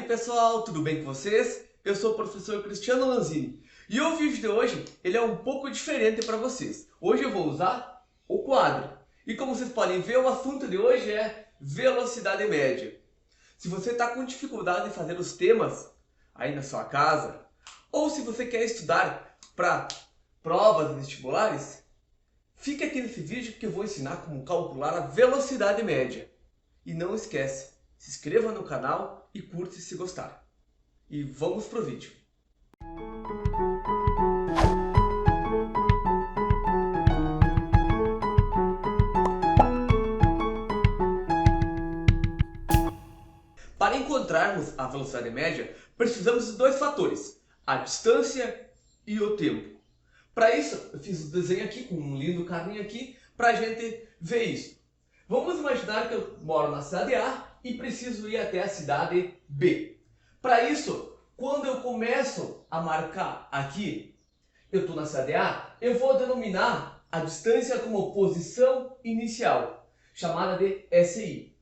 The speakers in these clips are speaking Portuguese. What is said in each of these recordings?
pessoal, tudo bem com vocês? Eu sou o professor Cristiano Lanzini e o vídeo de hoje ele é um pouco diferente para vocês. Hoje eu vou usar o quadro e como vocês podem ver, o assunto de hoje é velocidade média. Se você está com dificuldade em fazer os temas aí na sua casa ou se você quer estudar para provas vestibulares, fique aqui nesse vídeo que eu vou ensinar como calcular a velocidade média. E não esquece, se inscreva no canal e curte se gostar. E vamos pro vídeo. Para encontrarmos a velocidade média, precisamos de dois fatores, a distância e o tempo. Para isso, eu fiz o desenho aqui com um lindo carrinho aqui para a gente ver isso. Vamos imaginar que eu moro na cidade A e preciso ir até a cidade B. Para isso, quando eu começo a marcar aqui, eu estou na cidade A, eu vou denominar a distância como posição inicial, chamada de SI.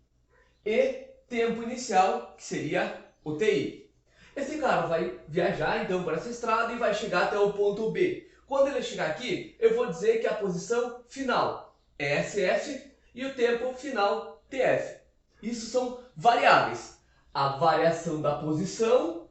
E tempo inicial, que seria o TI. Esse cara vai viajar então por essa estrada e vai chegar até o ponto B. Quando ele chegar aqui, eu vou dizer que a posição final é SF e o tempo final TF. Isso são variáveis. A variação da posição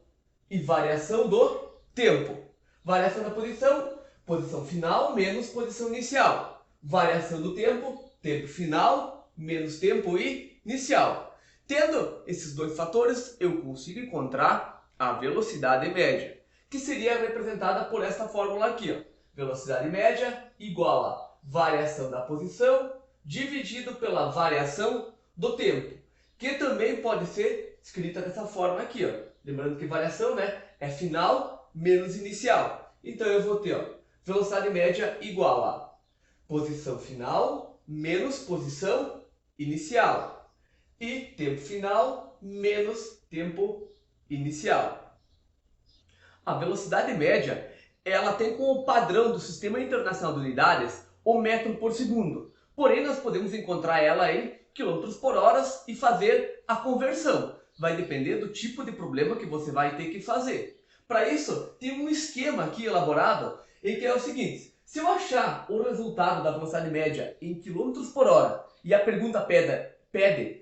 e variação do tempo. Variação da posição, posição final menos posição inicial. Variação do tempo, tempo final menos tempo inicial. Tendo esses dois fatores, eu consigo encontrar a velocidade média, que seria representada por esta fórmula aqui, ó. Velocidade média igual a variação da posição dividido pela variação do tempo, que também pode ser escrita dessa forma aqui, ó. Lembrando que variação, né, é final menos inicial. Então eu vou ter, ó, velocidade média igual a posição final menos posição inicial e tempo final menos tempo inicial. A velocidade média, ela tem como padrão do Sistema Internacional de Unidades o metro por segundo. Porém, nós podemos encontrar ela em quilômetros por hora e fazer a conversão. Vai depender do tipo de problema que você vai ter que fazer. Para isso, tem um esquema aqui elaborado em que é o seguinte: se eu achar o resultado da velocidade média em quilômetros por hora e a pergunta pede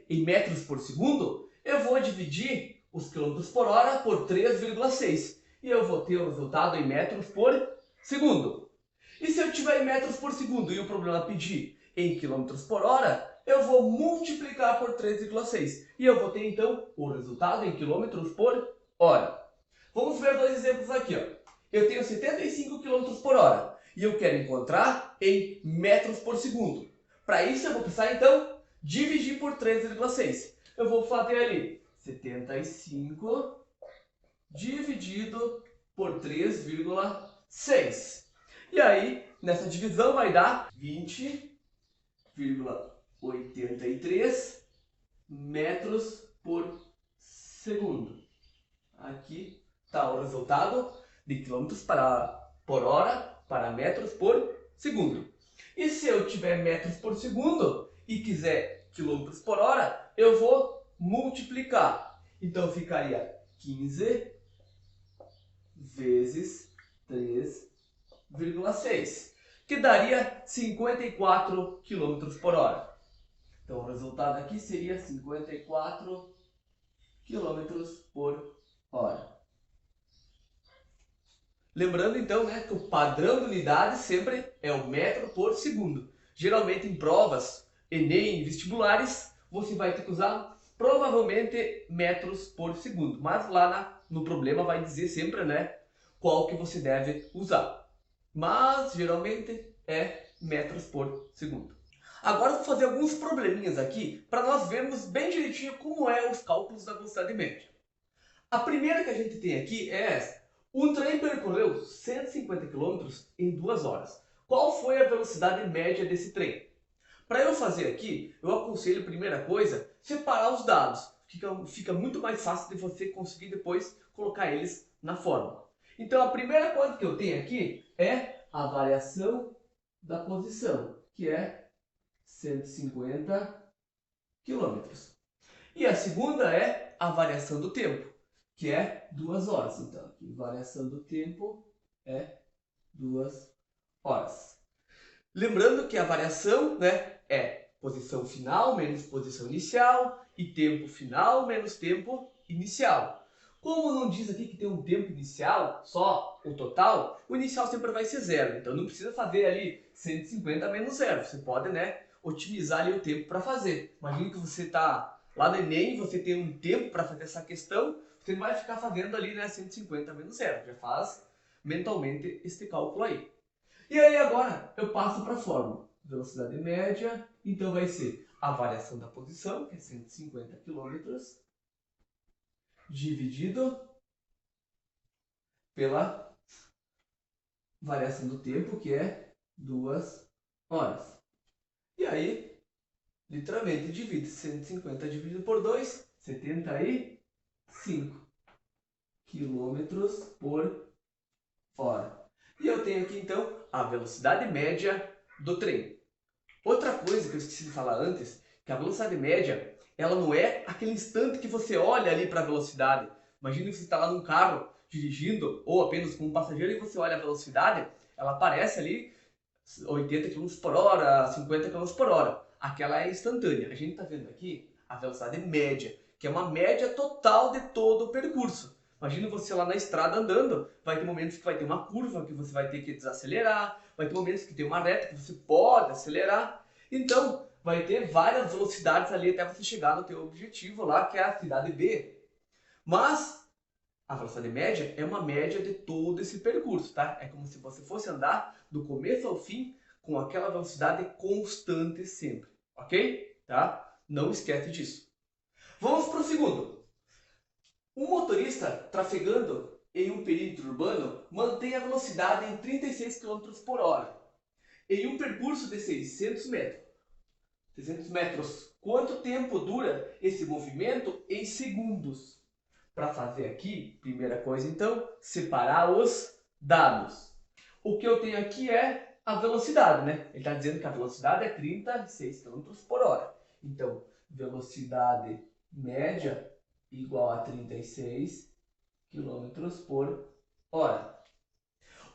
em metros por segundo, eu vou dividir os quilômetros por hora por 3,6 e eu vou ter o resultado em metros por segundo. E se eu tiver em metros por segundo e o problema pedir em quilômetros por hora, eu vou multiplicar por 3,6 e eu vou ter então o resultado em quilômetros por hora. Vamos ver dois exemplos aqui, ó. Eu tenho 75 km por hora e eu quero encontrar em metros por segundo. Para isso eu vou precisar então dividir por 3,6. Eu vou fazer ali 75 dividido por 3,6. E aí, nessa divisão vai dar 20,83 metros por segundo. Aqui está o resultado de quilômetros por hora para metros por segundo. E se eu tiver metros por segundo e quiser quilômetros por hora, eu vou multiplicar. Então ficaria 15 vezes 3,6, que daria 54 km por hora. Então o resultado aqui seria 54 km por hora. Lembrando então, né, que o padrão de unidade sempre é o metro por segundo. Geralmente em provas, Enem, vestibulares, você vai ter que usar provavelmente metros por segundo. Mas lá no problema vai dizer sempre, né, qual que você deve usar. Mas geralmente é metros por segundo. Agora eu vou fazer alguns probleminhas aqui para nós vermos bem direitinho como é os cálculos da velocidade média. A primeira que a gente tem aqui é essa. Um trem percorreu 150 km em 2 horas. Qual foi a velocidade média desse trem? Para eu fazer aqui, eu aconselho, primeira coisa, separar os dados. Fica muito mais fácil de você conseguir depois colocar eles na fórmula. Então a primeira coisa que eu tenho aqui é a variação da posição, que é 150 km. E a segunda é a variação do tempo, que é 2 horas. Então, aqui, variação do tempo é 2 horas. Lembrando que a variação, né, é posição final menos posição inicial e tempo final menos tempo inicial. Como não diz aqui que tem um tempo inicial, só o total, o inicial sempre vai ser 0. Então não precisa fazer ali 150 menos 0. Você pode, né, otimizar ali o tempo para fazer. Imagina que você está lá no Enem, você tem um tempo para fazer essa questão, você não vai ficar fazendo ali, né, 150 menos 0. Já faz mentalmente este cálculo aí. E aí agora eu passo para a fórmula. Velocidade média, então vai ser a variação da posição, que é 150 km, dividido pela variação do tempo, que é 2 horas. E aí, literalmente, divide 150 dividido por 2, 75 km por hora. E eu tenho aqui, então, a velocidade média do trem. Outra coisa que eu esqueci de falar antes, que a velocidade média, ela não é aquele instante que você olha ali para a velocidade. Imagina que você está lá num carro dirigindo, ou apenas com um passageiro, e você olha a velocidade, ela aparece ali 80 km por hora, 50 km por hora. Aquela é instantânea. A gente está vendo aqui a velocidade média, que é uma média total de todo o percurso. Imagina você lá na estrada andando, vai ter momentos que vai ter uma curva que você vai ter que desacelerar, vai ter momentos que tem uma reta que você pode acelerar. Então, vai ter várias velocidades ali até você chegar no teu objetivo lá, que é a cidade B. Mas a velocidade média é uma média de todo esse percurso, tá? É como se você fosse andar do começo ao fim com aquela velocidade constante sempre, ok? Tá? Não esquece disso. Vamos para o segundo. Um motorista trafegando em um perímetro urbano mantém a velocidade em 36 km por hora em um percurso de 600 metros. 600 metros. Quanto tempo dura esse movimento em segundos? Para fazer aqui, primeira coisa então, separar os dados. O que eu tenho aqui é a velocidade, né? Ele está dizendo que a velocidade é 36 km por hora. Então, velocidade média igual a 36 km por hora.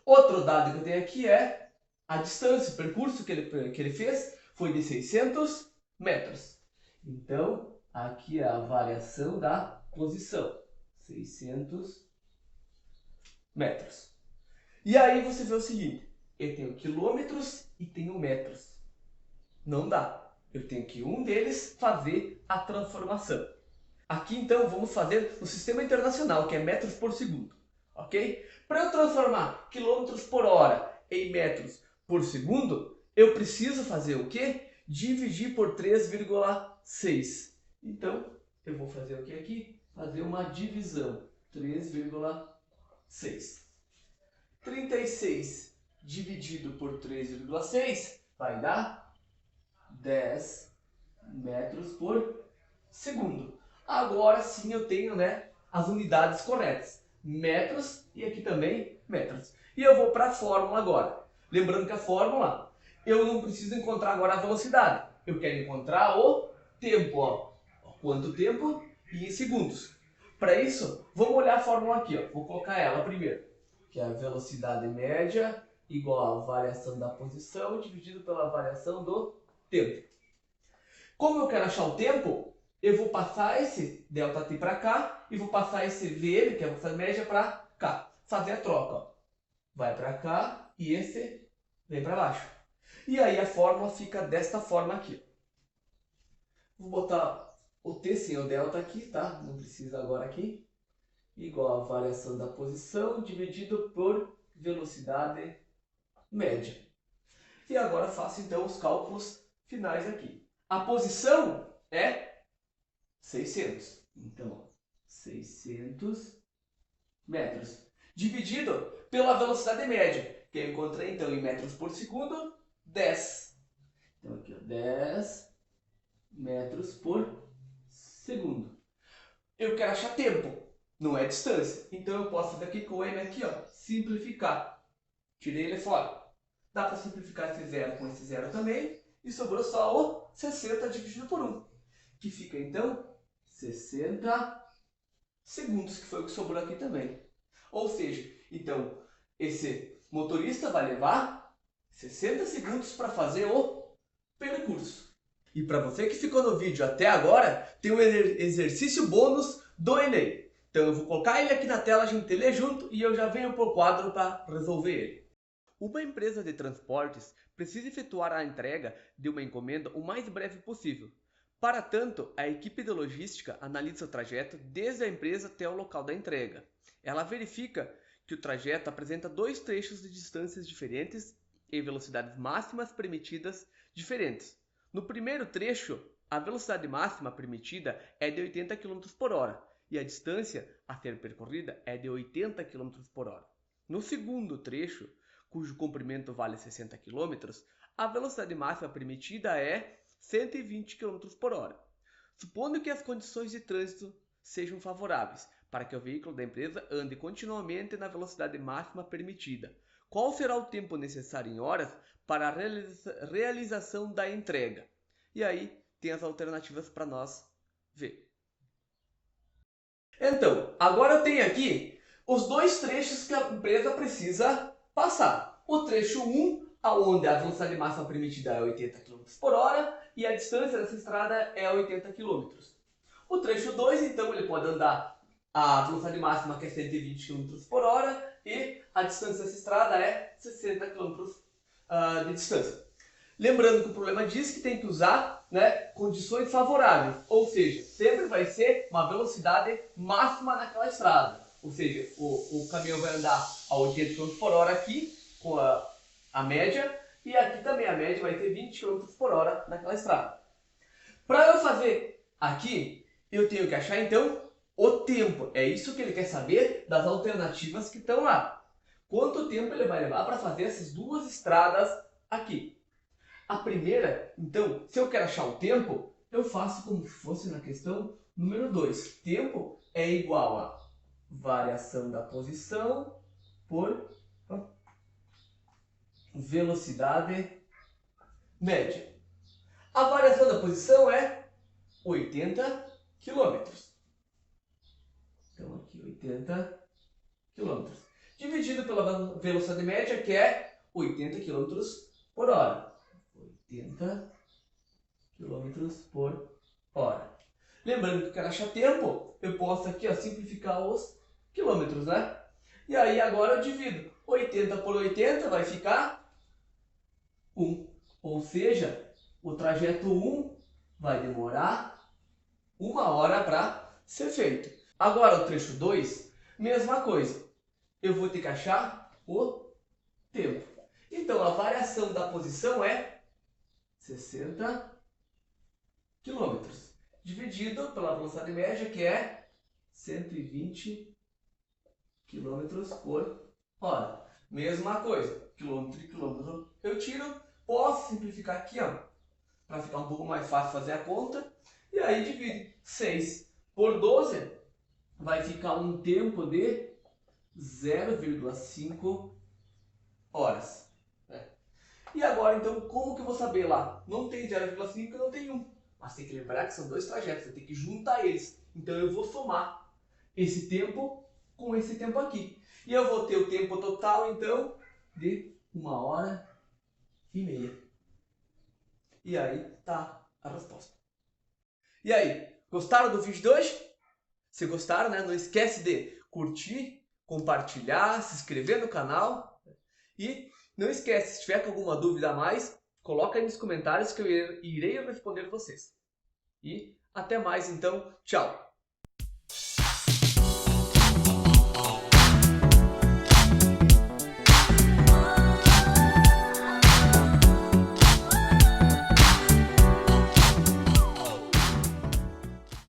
Outro dado que eu tenho aqui é a distância, o percurso que ele fez foi de 600 metros. Então, aqui é a variação da posição. 600 metros. E aí você vê o seguinte, eu tenho quilômetros e tenho metros. Não dá. Eu tenho que um deles fazer a transformação. Aqui então vamos fazer no sistema internacional, que é metros por segundo. Ok? Para eu transformar quilômetros por hora em metros por segundo, eu preciso fazer o quê? Dividir por 3,6. Então, eu vou fazer o que aqui? Fazer uma divisão. 3,6. 36 dividido por 3,6 vai dar 10 metros por segundo. Agora sim eu tenho, né, as unidades corretas. Metros e aqui também metros. E eu vou para a fórmula agora. Lembrando que a fórmula, eu não preciso encontrar agora a velocidade. Eu quero encontrar o tempo. Ó. Quanto tempo? E em segundos. Para isso, vamos olhar a fórmula aqui. Ó. Vou colocar ela primeiro. Que é a velocidade média igual a variação da posição dividido pela variação do tempo. Como eu quero achar o tempo, eu vou passar esse ΔT para cá e vou passar esse V, que é a velocidade média, para cá. Fazer a troca. Ó. Vai para cá e esse vem para baixo. E aí a fórmula fica desta forma aqui. Vou botar o T sem o delta aqui, tá? Não precisa agora aqui. Igual a variação da posição dividido por velocidade média. E agora faço então os cálculos finais aqui. A posição é 600. Então, 600 metros. Dividido pela velocidade média, que eu encontrei então em metros por segundo, 10. Então aqui, ó, 10 metros por segundo. Eu quero achar tempo, não é distância. Então eu posso fazer aqui com o M aqui, ó, simplificar. Tirei ele fora. Dá para simplificar esse zero com esse zero também. E sobrou só o 60 dividido por 1. Que fica então 60 segundos, que foi o que sobrou aqui também. Ou seja, então, esse motorista vai levar 60 segundos para fazer o percurso. E para você que ficou no vídeo até agora, tem um exercício bônus do Enem. Então eu vou colocar ele aqui na tela, a gente lê junto e eu já venho por quadro para resolver ele. Uma empresa de transportes precisa efetuar a entrega de uma encomenda o mais breve possível. Para tanto, a equipe de logística analisa o trajeto desde a empresa até o local da entrega. Ela verifica que o trajeto apresenta dois trechos de distâncias diferentes e velocidades máximas permitidas diferentes. No primeiro trecho, a velocidade máxima permitida é de 80 km por hora e a distância a ser percorrida é de 80 km por hora. No segundo trecho, cujo comprimento vale 60 km, a velocidade máxima permitida é 120 km por hora. Supondo que as condições de trânsito sejam favoráveis para que o veículo da empresa ande continuamente na velocidade máxima permitida, qual será o tempo necessário em horas para a realização da entrega? E aí tem as alternativas para nós ver. Então, agora eu tenho aqui os dois trechos que a empresa precisa passar. O trecho 1, onde a velocidade máxima permitida é 80 km por hora e a distância dessa estrada é 80 km. O trecho 2, então, ele pode andar a velocidade máxima que é 120 km por hora e a distância dessa estrada é 60 km de distância. Lembrando que o problema diz que tem que usar, condições favoráveis, ou seja, sempre vai ser uma velocidade máxima naquela estrada. Ou seja, o caminhão vai andar a 80 km por hora aqui, com a média, e aqui também a média vai ter 20 km por hora naquela estrada. Para eu fazer aqui, eu tenho que achar então o tempo. É isso que ele quer saber das alternativas que estão lá. Quanto tempo ele vai levar para fazer essas duas estradas aqui? A primeira, então, se eu quero achar o tempo, eu faço como se fosse na questão número 2. Tempo é igual a variação da posição por velocidade média. A variação da posição é 80 km. Então aqui 80 km. Dividido pela velocidade média, que é 80 km por hora. 80 km por hora. Lembrando que eu quero achar tempo, eu posso aqui simplificar os quilômetros, né? E aí agora eu divido. 80 por 80 vai ficar 1. Ou seja, o trajeto 1 vai demorar 1 hora para ser feito. Agora o trecho 2, mesma coisa. Eu vou ter que achar o tempo. Então a variação da posição é 60 km, dividido pela velocidade média, que é 120 km por hora. Mesma coisa, quilômetro e quilômetro eu tiro, posso simplificar aqui, para ficar um pouco mais fácil fazer a conta, e aí divide 6 por 12, vai ficar um tempo de 0,5 horas. E agora, então, como que eu vou saber lá? Não tem 0,5 e não tem 1. Mas tem que lembrar que são dois trajetos, eu tenho que juntar eles. Então eu vou somar esse tempo com esse tempo aqui. E eu vou ter o tempo total, então, de 1h30. E aí tá a resposta. E aí, gostaram do vídeo de hoje? Se gostaram, não esquece de curtir, compartilhar, se inscrever no canal e não esquece, se tiver com alguma dúvida a mais, coloca aí nos comentários que eu irei responder vocês. E até mais então, tchau!